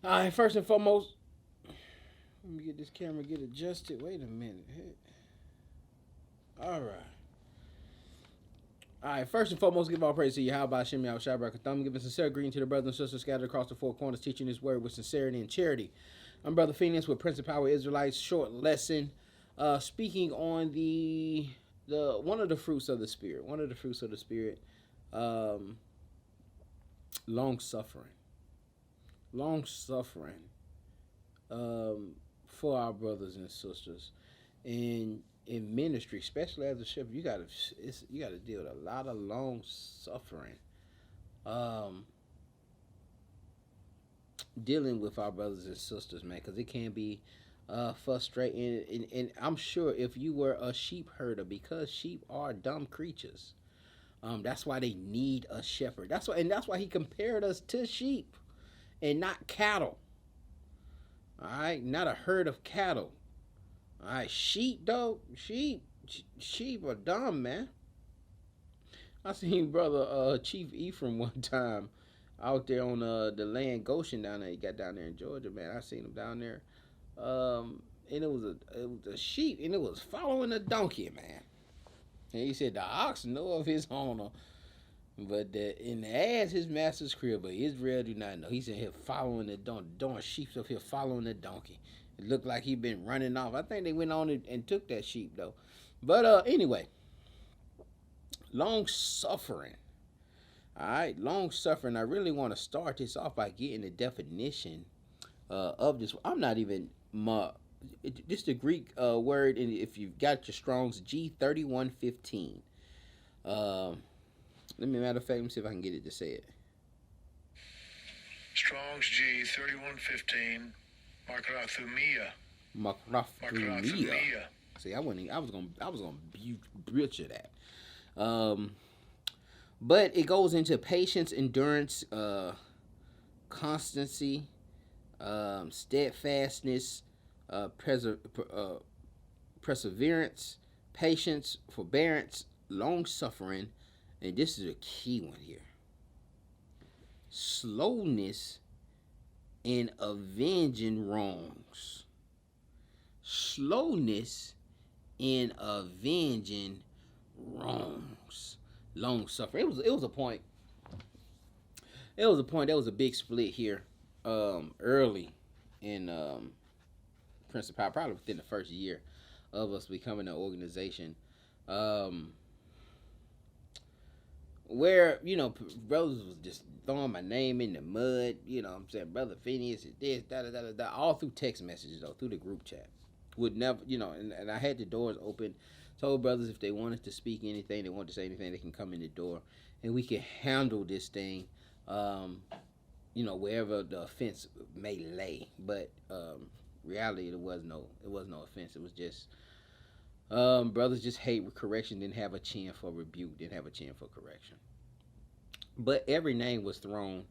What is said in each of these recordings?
All right, first and foremost, let me get this camera get adjusted. Wait a minute. All right. All right, first and foremost, give all praise to Yahweh Hashem Yahweh Shai Barakatham. Giving sincere greeting to the brothers and sisters scattered across the four corners, teaching His word with sincerity and charity. I'm Brother Phoenix with Prince of Power Israelites. Short lesson, speaking on the one of the fruits of the spirit. One of the fruits of the spirit, long suffering. Long suffering for our brothers and sisters, and in ministry, especially as a shepherd, you gotta deal with a lot of long suffering, dealing with our brothers and sisters, man, because it can be frustrating. And I'm sure if you were a sheep herder, because sheep are dumb creatures, that's why they need a shepherd. That's why he compared us to sheep and not cattle. All right, not a herd of cattle. All right, sheep though, sheep are dumb, man. I seen brother Chief Ephraim one time out there on the land Goshen down there. He got down there in Georgia, man. I seen him down there, and it was a sheep, and it was following a donkey, man. And he said the ox know of his owner, but in the ass his master's crib, but Israel do not know. He said here following the donkey, doing sheep up here following the donkey. It looked like he'd been running off. I think they went on and took that sheep though. But anyway, long suffering. All right, long suffering. I really want to start this off by getting the definition of this. I'm not even this the Greek word, and if you've got your Strong's G3115. Matter of fact, let me see if I can get it to say it. Strong's G3115. Macrothumia. See, I was gonna butcher that. But it goes into patience, endurance, constancy, steadfastness, perseverance, patience, forbearance, long suffering, and this is a key one here: slowness in avenging wrongs. Slowness in avenging wrongs. Long suffering. It was a point. It was a point. There was a big split here early in Prince of Power, probably within the first year of us becoming an organization. Where, brothers was just throwing my name in the mud, I'm saying, Brother Phineas is this, da, all through text messages, though, through the group chat. Would never, and I had the doors open, told brothers if they wanted to speak anything, they wanted to say anything, they can come in the door, and we can handle this thing, wherever the offense may lay. But reality, it was no offense. It was just, brothers just hate correction, didn't have a chin for rebuke, didn't have a chin for correction. But every name was thrown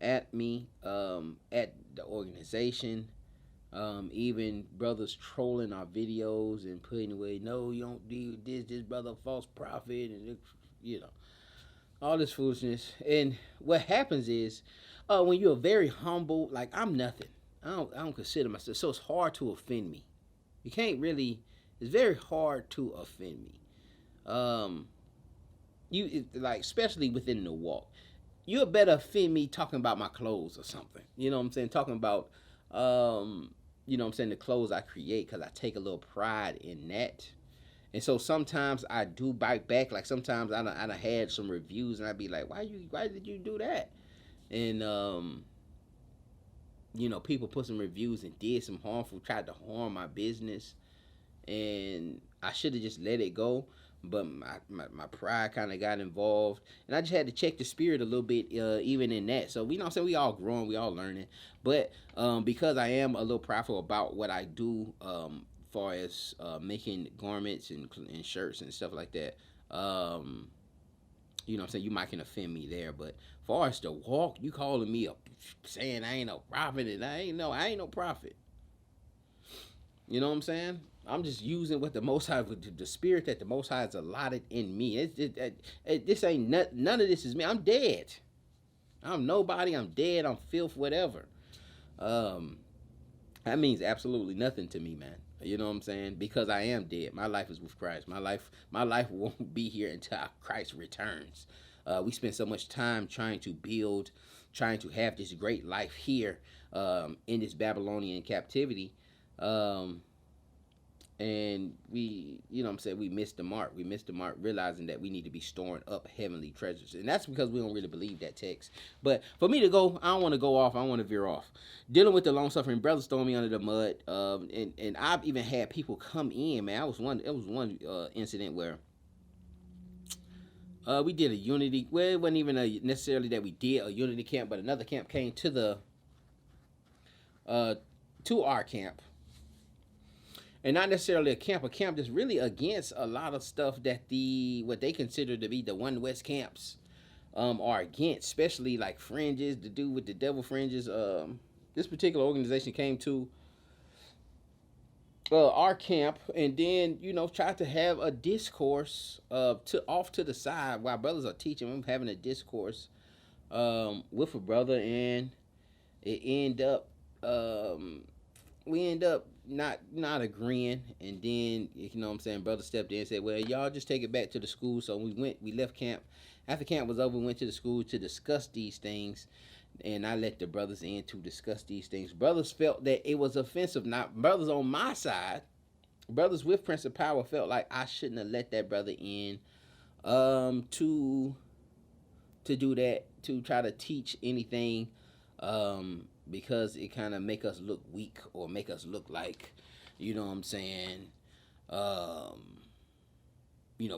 at me, at the organization, even brothers trolling our videos and putting away, no, you don't do this brother false prophet, and all this foolishness. And what happens is, when you're very humble, like I'm nothing, I don't consider myself, so it's hard to offend me. You can't really. It's very hard to offend me. Especially within the walk. You better offend me talking about my clothes or something. You know what I'm saying? Talking about, the clothes I create, because I take a little pride in that. And so sometimes I do bite back. Like sometimes I done had some reviews and I'd be like, why did you do that? And, people put some reviews and did some tried to harm my business. And I should have just let it go, but my pride kind of got involved, and I just had to check the spirit a little bit, even in that. So we we all growing, we all learning, but because I am a little prideful about what I do, far as making garments and shirts and stuff like that, you might can offend me there, but far as the walk, you calling me saying I ain't no prophet, and I ain't no prophet. You know what I'm saying? I'm just using what the Most High, the spirit that the Most High has allotted in me. This ain't none of this is me. I'm dead. I'm nobody. I'm dead. I'm filth. Whatever. Um, that means absolutely nothing to me, man. You know what I'm saying? Because I am dead. My life is with Christ. My life won't be here until Christ returns. We spend so much time trying to build, trying to have this great life here in this Babylonian captivity. Um, and we, you know what I'm saying, we missed the mark. We missed the mark realizing that we need to be storing up heavenly treasures. And that's because we don't really believe that text. But for me to go, I don't want to go off. I want to veer off. Dealing with the long suffering brothers throwing me under the mud. And I've even had people come in, man. It was one incident where we did a unity. Well, it wasn't even necessarily that we did a unity camp, but another camp came uh, to our camp, and not necessarily a camp that's really against a lot of stuff that the what they consider to be the One West camps are against, especially like fringes, to do with the devil fringes. This particular organization came to our camp, and then tried to have a discourse to off to the side while brothers are teaching. I'm having a discourse with a brother, and it end up we end up not agreeing, and then what I'm saying, brother stepped in and said, well, y'all just take it back to the school. So we left camp. After camp was over, we went to the school to discuss these things, and I let the brothers in to discuss these things. Brothers felt that it was offensive. Not brothers on my side, brothers with Prince of Power felt like I shouldn't have let that brother in to do that, to try to teach anything, because it kind of make us look weak, or make us look like, you know what I'm saying, um,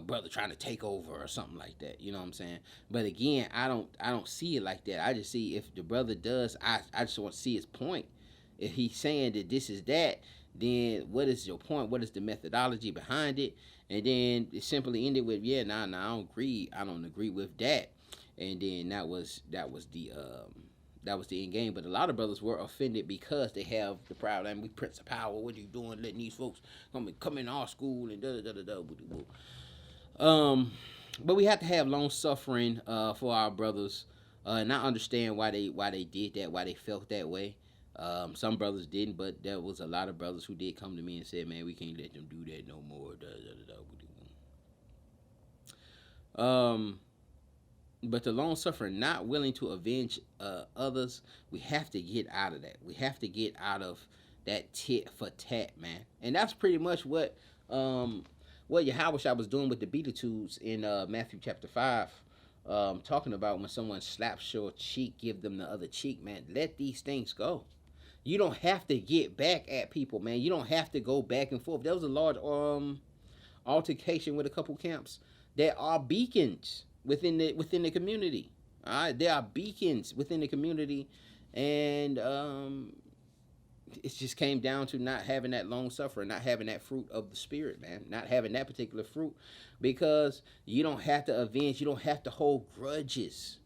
brother trying to take over or something like that. You know what I'm saying? But again, I don't see it like that. I just see if the brother does, I just want to see his point. If he's saying that this is that, then what is your point? What is the methodology behind it? And then it simply ended with, yeah, nah, I don't agree with that. And then that was the end game. But a lot of brothers were offended because they have the pride. I mean, we Prince of Power. What are you doing, letting these folks come in our school and da da da da da. But we have to have long suffering for our brothers, and I understand why they did that, why they felt that way. Some brothers didn't, but there was a lot of brothers who did come to me and said, "Man, we can't let them do that no more." Da, da, da, da. But the long suffering, not willing to avenge others, we have to get out of that. We have to get out of that tit for tat, man. And that's pretty much what Yahweh was doing with the Beatitudes in Matthew chapter 5, talking about when someone slaps your cheek, give them the other cheek, man. Let these things go. You don't have to get back at people, man. You don't have to go back and forth. There was a large altercation with a couple camps. There are beacons within the community. All right, there are beacons within the community, and it just came down to not having that long suffering, not having that fruit of the spirit, man, not having that particular fruit, because you don't have to avenge, you don't have to hold grudges.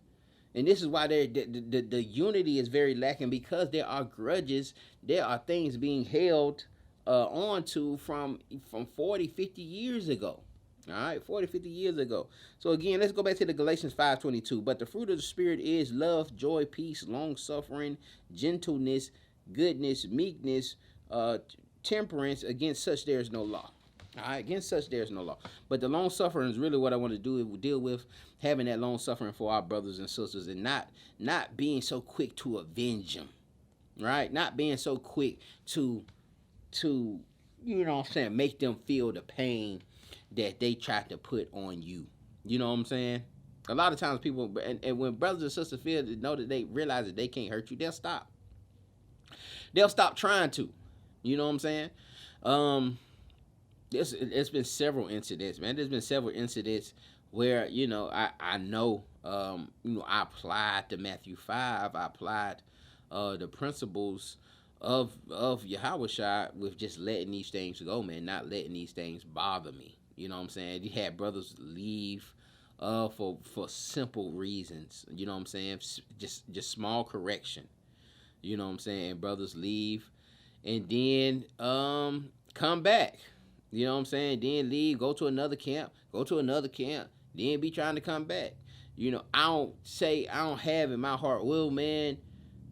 And this is why the unity is very lacking, because there are grudges, there are things being held on to from 40, 50 years ago. All right, 40, 50 years ago. So again, let's go back to the Galatians 5:22. But the fruit of the Spirit is love, joy, peace, long-suffering, gentleness, goodness, meekness, temperance. Against such there is no law. All right, against such there is no law. But the long suffering is really what I want to deal with, having that long suffering for our brothers and sisters, and not being so quick to avenge them, right? Not being so quick to you know what I'm saying, make them feel the pain that they tried to put on you. You know what I'm saying? A lot of times people, and when brothers and sisters feel to know that they realize that they can't hurt you, they'll stop. They'll stop trying to. You know what I'm saying? It's been several incidents, man. There's been several incidents where I know I applied to Matthew 5. I applied the principles of Yahweh with just letting these things go, man. Not letting these things bother me. You know what I'm saying? You had brothers leave for simple reasons. You know what I'm saying? Just small correction. You know what I'm saying? Brothers leave and then come back. You know what I'm saying? Then leave, go to another camp, then be trying to come back. I don't have in my heart, well, man,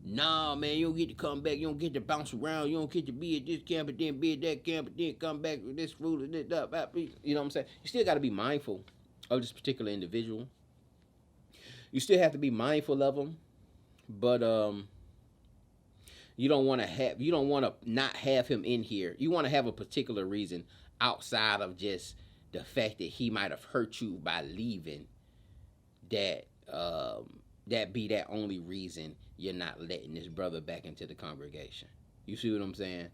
Nah, man, you don't get to come back. You don't get to bounce around. You don't get to be at this camp and then be at that camp and then come back with this food and that. You know what I'm saying? You still got to be mindful of this particular individual. You still have to be mindful of them, but you don't want to not have him in here. You want to have a particular reason outside of just the fact that he might have hurt you by leaving. That that be that only reason you're not letting this brother back into the congregation. You see what I'm saying?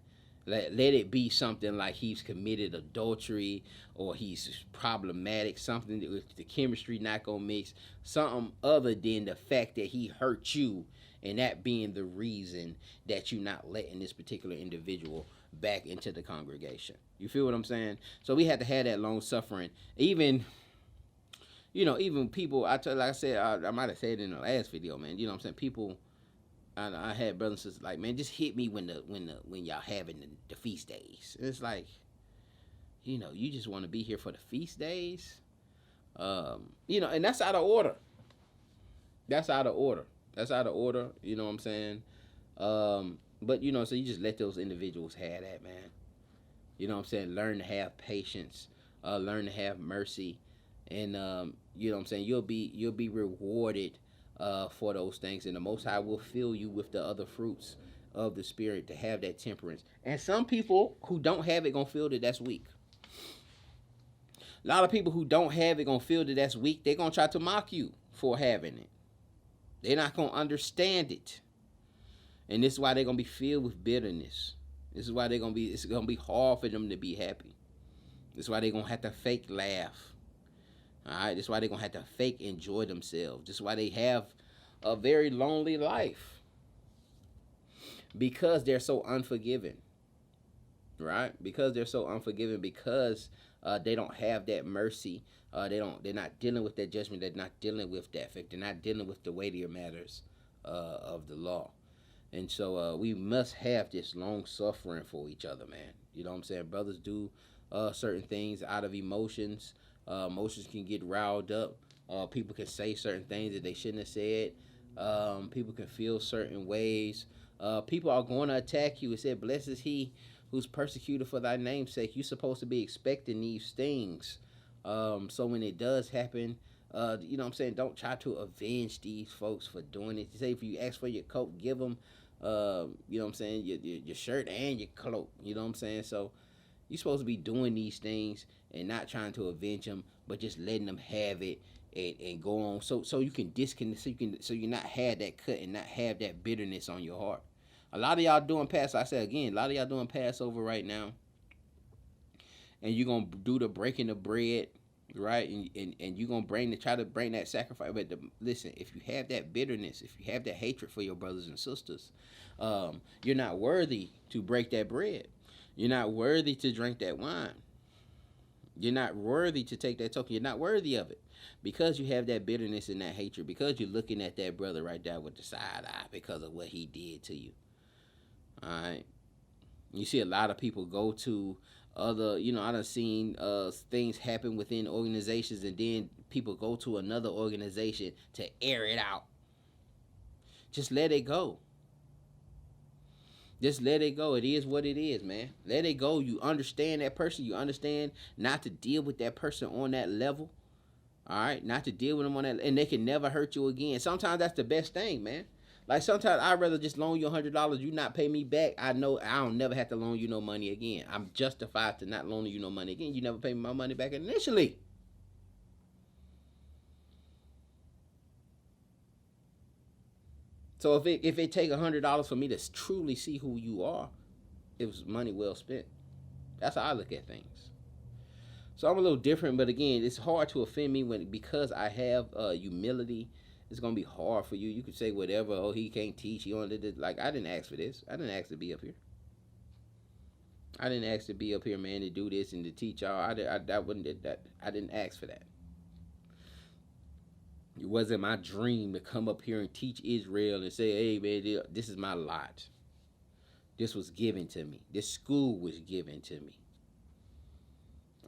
Let it be something like he's committed adultery or he's problematic, something that with the chemistry not gonna mix, something other than the fact that he hurt you, and that being the reason that you're not letting this particular individual back into the congregation. You feel what I'm saying? So we had to have that long suffering. Even even people, like I said, I might have said it in the last video, man. You know what I'm saying? People, I had brothers and sisters like, man, just hit me when y'all having the feast days. It's like, you just want to be here for the feast days, and that's out of order. That's out of order. That's out of order. You know what I'm saying? But so you just let those individuals have that, man. You know what I'm saying? Learn to have patience. Learn to have mercy. And you know what I'm saying, you'll be rewarded for those things, and the Most High will fill you with the other fruits of the Spirit to have that temperance. And some people who don't have it gonna feel that that's weak. A lot of people who don't have it gonna feel that that's weak. They're gonna try to mock you for having it. They're not gonna understand it, and this is why they're gonna be filled with bitterness. This is why it's gonna be hard for them to be happy. This is why they're gonna have to fake laugh. Alright, that's why they're going to have to fake enjoy themselves. That's why they have a very lonely life. Because they're so unforgiving. Right? Because they're so unforgiving. Because they don't have that mercy. They're not dealing with that judgment. They're not dealing with that fact. They're not dealing with the weightier matters of the law. And so we must have this long suffering for each other, man. You know what I'm saying? Brothers do certain things out of emotions. Emotions can get riled up. People can say certain things that they shouldn't have said. People can feel certain ways. People are going to attack you. It said, blessed is he who's persecuted for thy name's sake. You're supposed to be expecting these things. So when it does happen, you know what I'm saying, don't try to avenge these folks for doing it. Say if you ask for your coat, give them, you know what I'm saying, your shirt and your cloak. You know what I'm saying? So you're supposed to be doing these things and not trying to avenge them, but just letting them have it and go on. So you can disconnect, so you not have that cut and not have that bitterness on your heart. A lot of y'all doing Passover. I said again, a lot of y'all doing Passover right now, and you're gonna do the breaking the bread, right? And you're gonna try to bring that sacrifice. But listen, if you have that bitterness, if you have that hatred for your brothers and sisters, you're not worthy to break that bread. You're not worthy to drink that wine. You're not worthy to take that token. You're not worthy of it because you have that bitterness and that hatred, because you're looking at that brother right there with the side eye because of what he did to you. All right. You see a lot of people go to other, I done seen things happen within organizations, and then people go to another organization to air it out. Just let it go. Just let it go. It is what it is, man. Let it go. You understand that person. You understand not to deal with that person on that level. All right? Not to deal with them on that. And they can never hurt you again. Sometimes that's the best thing, man. Like sometimes I'd rather just loan you $100. You not pay me back. I know I don't never have to loan you no money again. I'm justified to not loaning you no money again. You never pay me my money back initially. So if it take $100 for me to truly see who you are, it was money well spent. That's how I look at things. So I'm a little different, but again, it's hard to offend me because I have humility. It's gonna be hard for you. You could say whatever. Oh, he can't teach. He only did like I didn't ask for this. I didn't ask to be up here. I didn't ask to be up here, man, to do this and to teach y'all. I didn't ask for that. It wasn't my dream to come up here and teach Israel and say, hey, man, this is my lot. This was given to me. This school was given to me.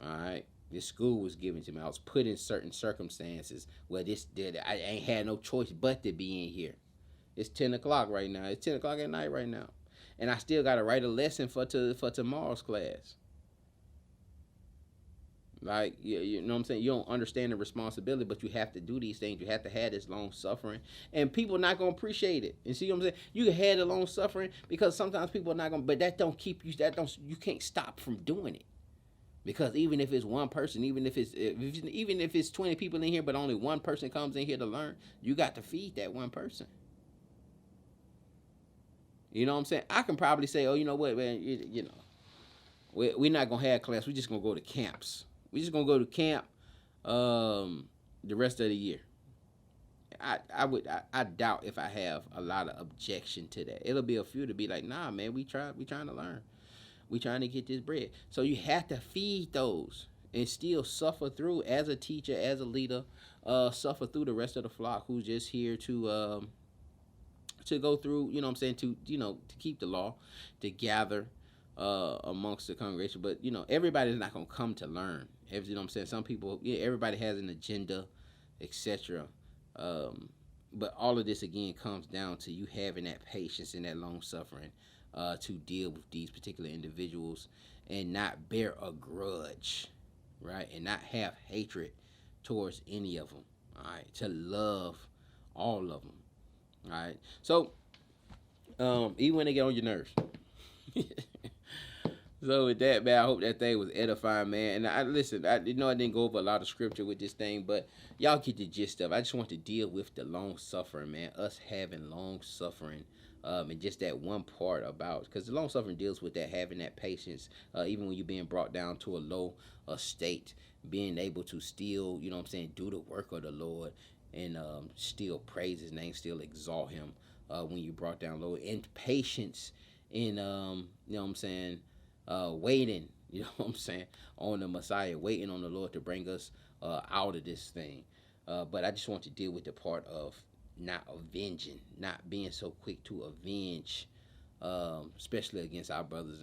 All right? This school was given to me. I was put in certain circumstances where I ain't had no choice but to be in here. It's 10 o'clock right now. It's 10 o'clock at night right now, and I still got to write a lesson for tomorrow's class. Like, you know what I'm saying? You don't understand the responsibility, but you have to do these things. You have to have this long suffering, and people are not gonna appreciate it. And see what I'm saying? You can have the long suffering because sometimes people are not gonna, but that don't keep you. That don't you can't stop from doing it. Because even if it's one person, even if it's 20 people in here, but only one person comes in here to learn, you got to feed that one person. You know what I'm saying? I can probably say, oh, you know what, man, we're not gonna have class. We're just gonna go to camps. We're just gonna go to camp the rest of the year. I doubt if I have a lot of objection to that. It'll be a few to be like, nah, man, we trying to learn. We trying to get this bread. So you have to feed those and still suffer through as a teacher, as a leader, suffer through the rest of the flock who's just here to go through, you know what I'm saying, to keep the law, to gather amongst the congregation. But, everybody's not going to come to learn. You know what I'm saying? Some people, yeah, everybody has an agenda, etc. But all of this, again, comes down to you having that patience and that long suffering to deal with these particular individuals and not bear a grudge, right? And not have hatred towards any of them, all right? To love all of them, all right? So, even when they get on your nerves. So with that, man, I hope that thing was edifying, man. And I didn't go over a lot of scripture with this thing, but y'all get the gist of it. I just want to deal with the long suffering, man. Us having long suffering, and just that one part about, because the long suffering deals with that, having that patience, even when you're being brought down to a low state, being able to still, you know what I'm saying, do the work of the Lord and still praise His name, still exalt Him when you brought down low, and patience in, you know what I'm saying, waiting, you know what I'm saying, on the Messiah, waiting on the Lord to bring us out of this thing. But I just want to deal with the part of not avenging, not being so quick to avenge, especially against our brothers